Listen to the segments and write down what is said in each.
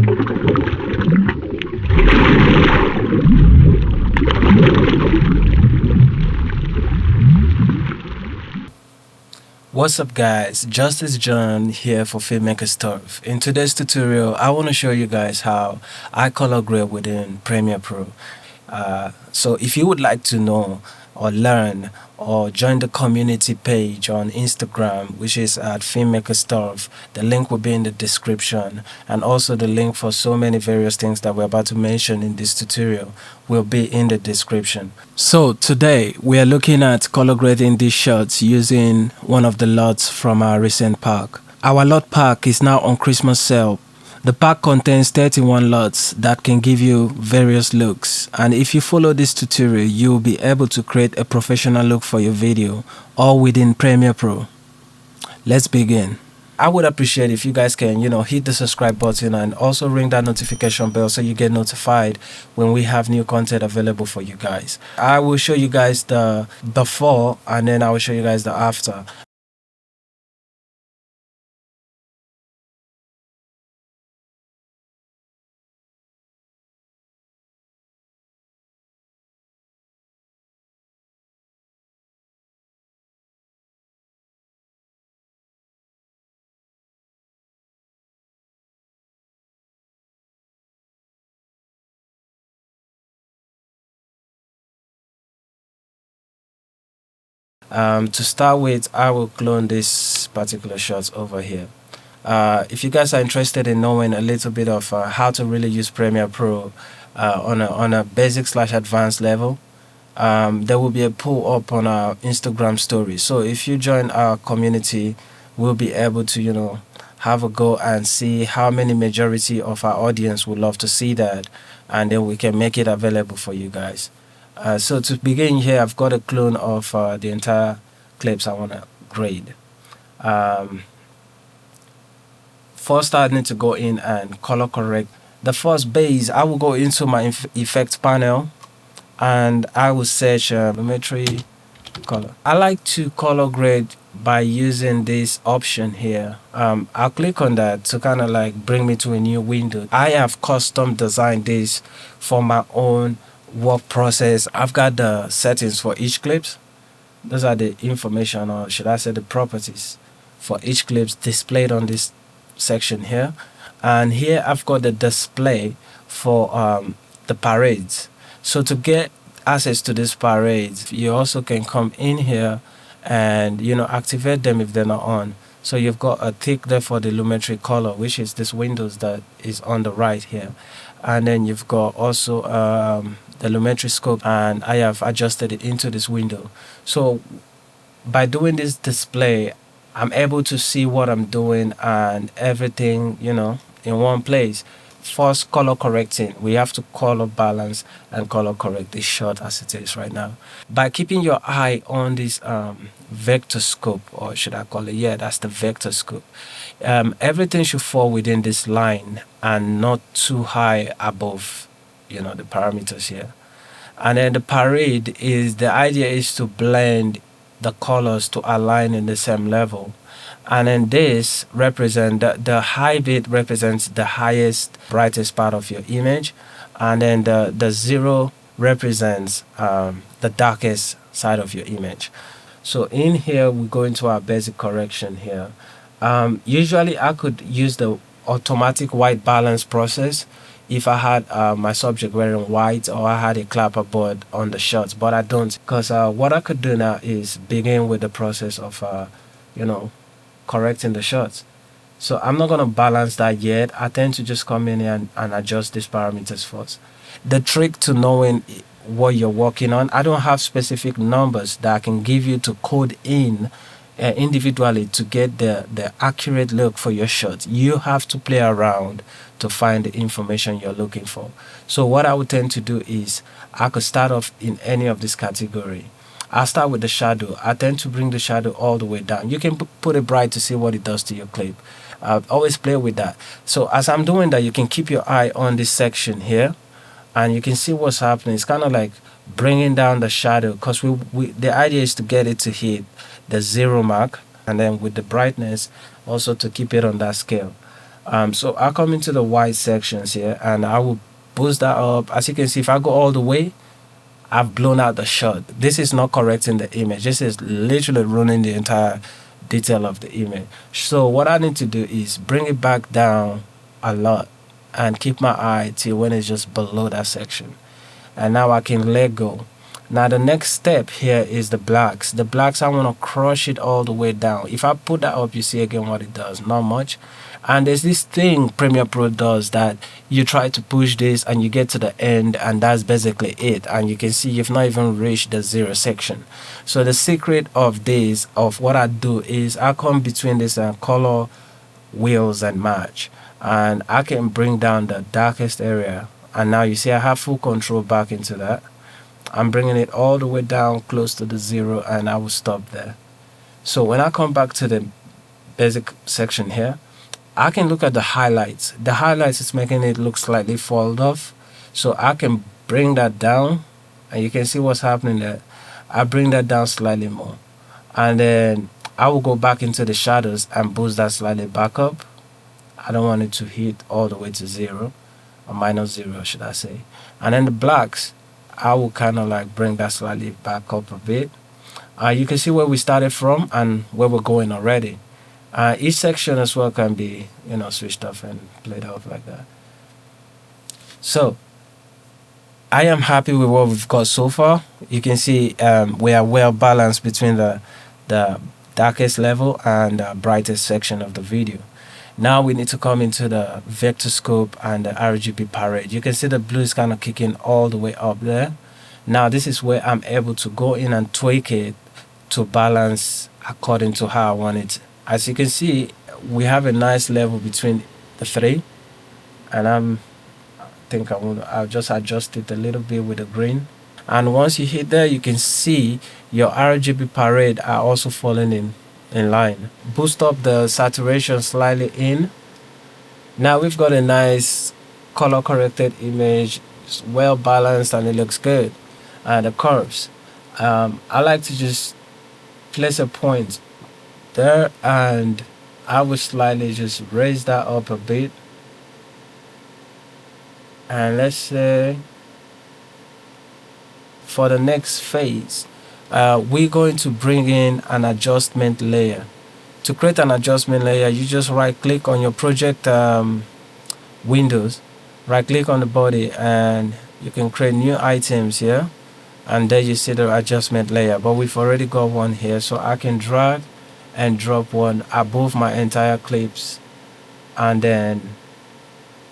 What's up guys, Justice John here for Filmmakers Turf. In today's tutorial, I want to show you guys how I color grade within Premiere Pro. So if you would like to know or learn or join the community page on Instagram, which is at Filmmakers Turf, the link will be in the description, and also the link for so many various things that we're about to mention in this tutorial will be in the description. So today we are looking at color grading these shots using one of the lots from our recent pack. Our lot pack is now on Christmas sale. The pack contains 31 lots that can give you various looks, and if you follow this tutorial you will be able to create a professional look for your video all within Premiere Pro. Let's begin. I would appreciate if you guys can, hit the subscribe button and also ring that notification bell so you get notified when we have new content available for you guys. I will show you guys the before and then I will show you guys the after. To start with, I will clone this particular shot over here. If you guys are interested in knowing a little bit of how to really use Premiere Pro on a basic / advanced level, there will be a poll up on our Instagram story. So if you join our community, we'll be able to have a go and see how many majority of our audience would love to see that, and then we can make it available for you guys. So to begin here, I've got a clone of the entire clips I want to grade. First, I need to go in and color correct. The first base, I will go into my effect panel and I will search lumetri color. I like to color grade by using this option here. I'll click on that to kind of like bring me to a new window. I have custom designed this for my own work process. I've got the settings for each clips. Those are the information, or should I say the properties for each clips displayed on this section here. And here I've got the display for the parades. So to get access to these parades, you also can come in here and activate them if they're not on. So you've got a tick there for the lumetri color, which is this windows that is on the right here. And then you've got also the lumetri scope, and I have adjusted it into this window. So by doing this display, I'm able to see what I'm doing and everything in one place. First, color correcting. We have to color balance and color correct this shot as it is right now. By keeping your eye on this vector scope, or should I call it, that's the vector scope. Everything should fall within this line and not too high above the parameters here. And then the parade is, the idea is to blend the colors to align in the same level. And then this represent the high bit represents the highest, brightest part of your image, and then the 0 represents the darkest side of your image. So in here we go into our basic correction here. Usually I could use the automatic white balance process if I had my subject wearing white, or I had a clapperboard on the shots, but I don't, because what I could do now is begin with the process of correcting the shots. So I'm not going to balance that yet. I tend to just come in here and adjust these parameters first. The trick to knowing what you're working on, I don't have specific numbers that I can give you to code in individually to get the accurate look for your shot. You have to play around to find the information you're looking for. So what I would tend to do is I could start off in any of this category. I'll start with the shadow. I tend to bring the shadow all the way down. You can put it bright to see what it does to your clip. Always play with that. So as I'm doing that, you can keep your eye on this section here and you can see what's happening. It's kind of like bringing down the shadow, because the idea is to get it to hit the 0 mark, and then with the brightness also to keep it on that scale. So I'll come into the white sections here and I will boost that up. As you can see, if I go all the way, I've blown out the shot. This is not correcting the image. This is literally ruining the entire detail of the image. So what I need to do is bring it back down a lot and keep my eye till when it's just below that section. And now I can let go. Now the next step here is the blacks. The blacks, I want to crush it all the way down. If I put that up, you see again what it does. Not much. And there's this thing Premiere Pro does that you try to push this and you get to the end and that's basically it. And you can see you've not even reached the 0 section. So the secret of this, of what I do is I come between this color wheels and match. And I can bring down the darkest area. And now you see I have full control back into that. I'm bringing it all the way down close to the 0 and I will stop there. So when I come back to the basic section here, I can look at the highlights. The highlights is making it look slightly fold off. So I can bring that down and you can see what's happening there. I bring that down slightly more. And then I will go back into the shadows and boost that slightly back up. I don't want it to hit all the way to 0 or -0 should I say. And then the blacks, I will kind of like bring that slightly back up a bit. You can see where we started from and where we're going already. Each section as well can be, switched off and played off like that. So I am happy with what we've got so far. You can see we are well balanced between the darkest level and the brightest section of the video. Now we need to come into the vector scope and the RGB parade. You can see the blue is kind of kicking all the way up there. Now this is where I'm able to go in and tweak it to balance according to how I want it. As you can see, we have a nice level between the three, and I'll just adjust it a little bit with the green. And once you hit there, you can see your RGB parade are also falling in line. Boost up the saturation slightly in. Now we've got a nice color corrected image. It's well balanced and it looks good. And the curves, I like to just place a point there and I will slightly just raise that up a bit. And let's say for the next phase, we're going to bring in an adjustment layer. To create an adjustment layer, you just right click on your project windows, right click on the body, and you can create new items here, and there you see the adjustment layer. But we've already got one here, so I can drag and drop one above my entire clips, and then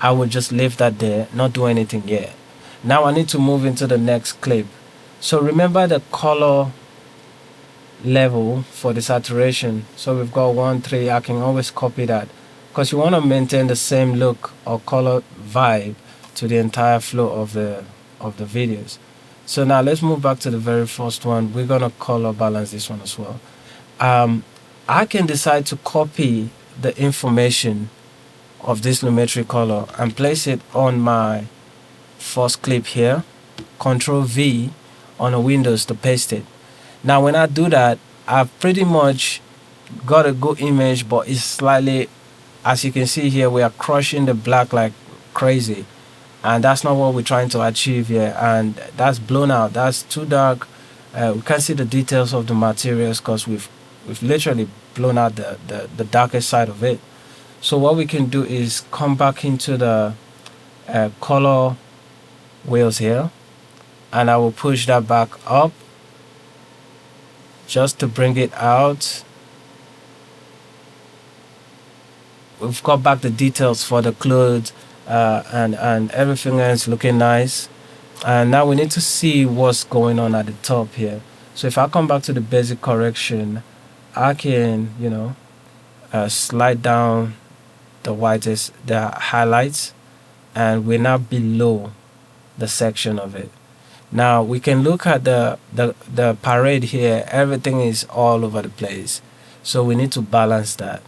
I will just leave that there, not do anything yet. Now I need to move into the next clip. So remember the color level for the saturation. So we've got 1, 3. I can always copy that because you want to maintain the same look or color vibe to the entire flow of the videos. So now let's move back to the very first one. We're gonna color balance this one as well. I can decide to copy the information of this lumetri color and place it on my first clip here. Control V on a Windows to paste it. Now when I do that, I've pretty much got a good image, but it's slightly, as you can see here, we are crushing the black like crazy, and that's not what we're trying to achieve here. And that's blown out, that's too dark. We can't see the details of the materials because we've literally blown out the darkest side of it. So what we can do is come back into the color wheels here, and I will push that back up just to bring it out. We've got back the details for the clothes and everything else looking nice. And now we need to see what's going on at the top here. So if I come back to the basic correction, I can slide down the highlights, and we're now below the section of it. Now we can look at the parade here. Everything is all over the place, so we need to balance that.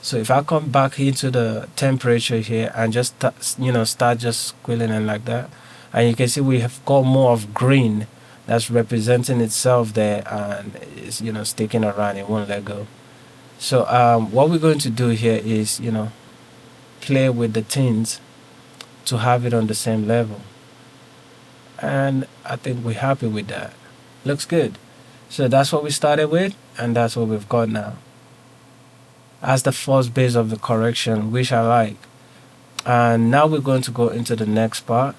So if I come back into the temperature here and just start just squilling it like that, and you can see we have got more of green that's representing itself there, and it's sticking around, it won't let go. So what we're going to do here is play with the tints to have it on the same level. And I think we're happy with that. Looks good. So that's what we started with, and that's what we've got now. As the first base of the correction, which I like. And now we're going to go into the next part.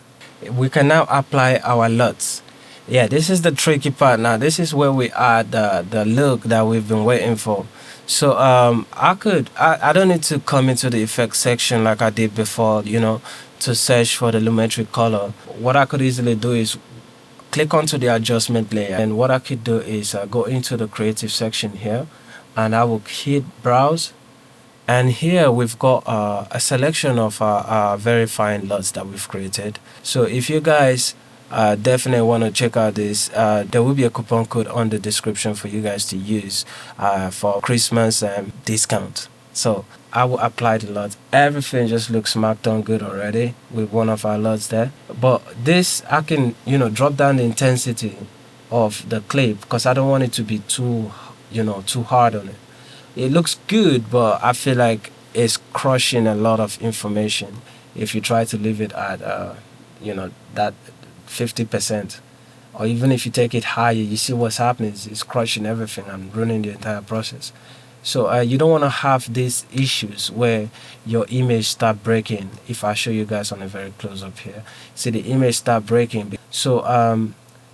We can now apply our LUTs. Yeah, this is the tricky part now. This is where we add the look that we've been waiting for. So I don't need to come into the effects section like I did before, to search for the lumetri color. What I could easily do is click onto the adjustment layer, and what I could do is go into the creative section here, and I will hit browse. And here we've got a selection of our very fine LUTs that we've created. So if you guys definitely want to check out this, there will be a coupon code on the description for you guys to use for Christmas discount. So I will apply the LUT. Everything just looks marked on good already with one of our LUTs there. But this, I can drop down the intensity of the clip because I don't want it to be too hard on it. It looks good, but I feel like it's crushing a lot of information if you try to leave it at that 50%, or even if you take it higher, you see what's happening. It's crushing everything and ruining the entire process. So you don't want to have these issues where your image start breaking. If I show you guys on a very close up here, see the image start breaking. So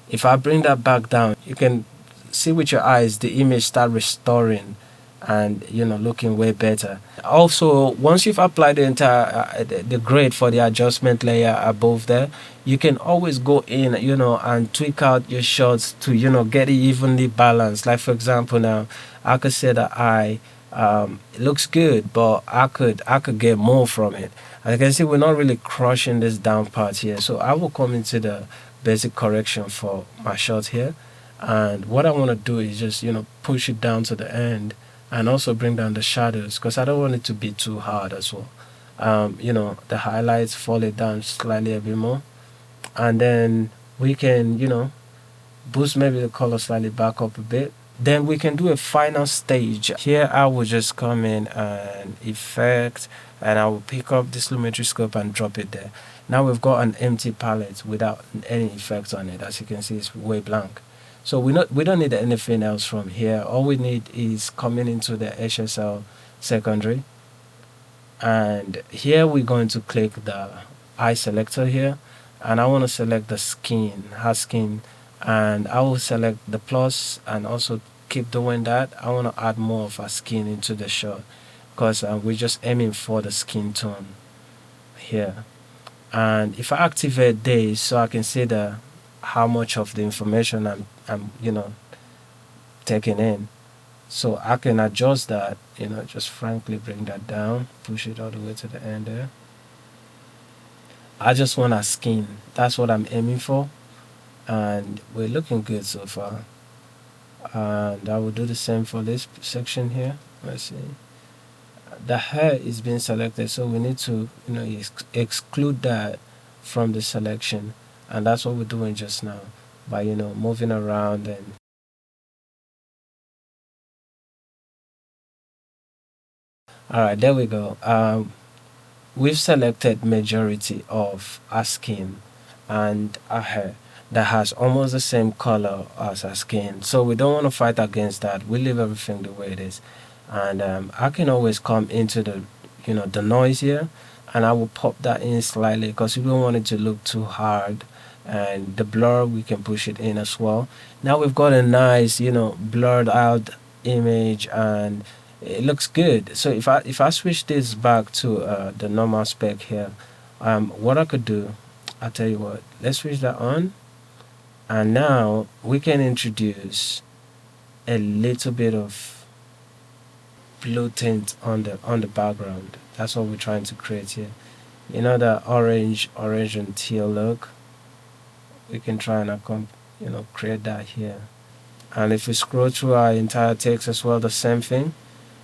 if I bring that back down, you can see with your eyes the image start restoring and looking way better. Also, once you've applied the entire the grade for the adjustment layer above there, you can always go in and tweak out your shots to get it evenly balanced. Like for example, now I could say that it looks good, but I could get more from it. As you can see, we're not really crushing this down part here, so I will come into the basic correction for my shot here, and what I want to do is just push it down to the end and also bring down the shadows because I don't want it to be too hard as well. The highlights, fall it down slightly a bit more, and then we can boost maybe the color slightly back up a bit. Then we can do a final stage. Here I will just come in and effect, and I will pick up this lumetri scope and drop it there. Now we've got an empty palette without any effect on it. As you can see, it's way blank. So we don't need anything else from here. All we need is coming into the HSL secondary, and here we're going to click the eye selector here, and I want to select the skin, her skin, and I will select the plus and also keep doing that. I want to add more of her skin into the shot because we're just aiming for the skin tone here. And if I activate this, so I can see how much of the information I'm taking in, so I can adjust that, just frankly bring that down, push it all the way to the end there. I just want a skin, that's what I'm aiming for, and we're looking good so far. And I will do the same for this section here. Let's see, the hair is being selected, so we need to exclude that from the selection, and that's what we're doing just now by moving around. And all right, there we go. We've selected majority of our skin and our hair that has almost the same color as our skin, so we don't want to fight against that. We leave everything the way it is, and I can always come into the noise here, and I will pop that in slightly because we don't want it to look too hard. And the blur, we can push it in as well. Now we've got a nice blurred out image, and it looks good. So if I switch this back to the normal spec here, what I could do, I'll tell you what, let's switch that on, and now we can introduce a little bit of blue tint on the background. That's what we're trying to create here. The orange and teal look, we can try and create that here. And if we scroll through our entire text as well, the same thing.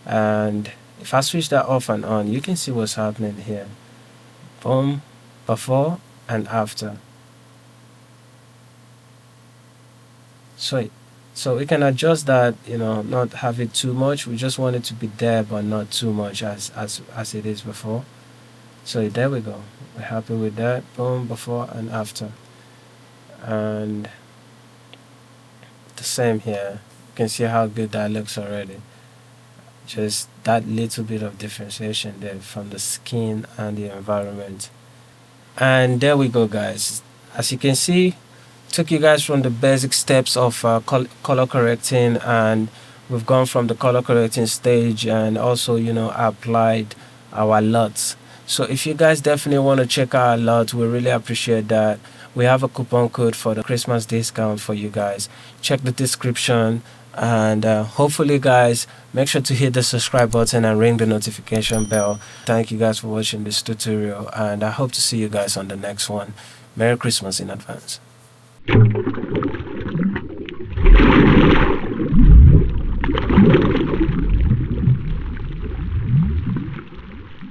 And if I switch that off and on, you can see what's happening here. Boom, before and after. Sweet. So we can adjust that, not have it too much. We just want it to be there but not too much as it is before. So there we go. We're happy with that. Boom, before and after. And the same here. You can see how good that looks already. Just that little bit of differentiation there from the skin and the environment. And there we go, guys. As you can see, took you guys from the basic steps of color correcting, and we've gone from the color correcting stage, and also, you know, applied our LUTs. So if you guys definitely want to check out our LUT, we really appreciate that. We have a coupon code for the Christmas discount for you guys. Check the description, and hopefully, guys, make sure to hit the subscribe button and ring the notification bell. Thank you guys for watching this tutorial, and I hope to see you guys on the next one. Merry Christmas in advance.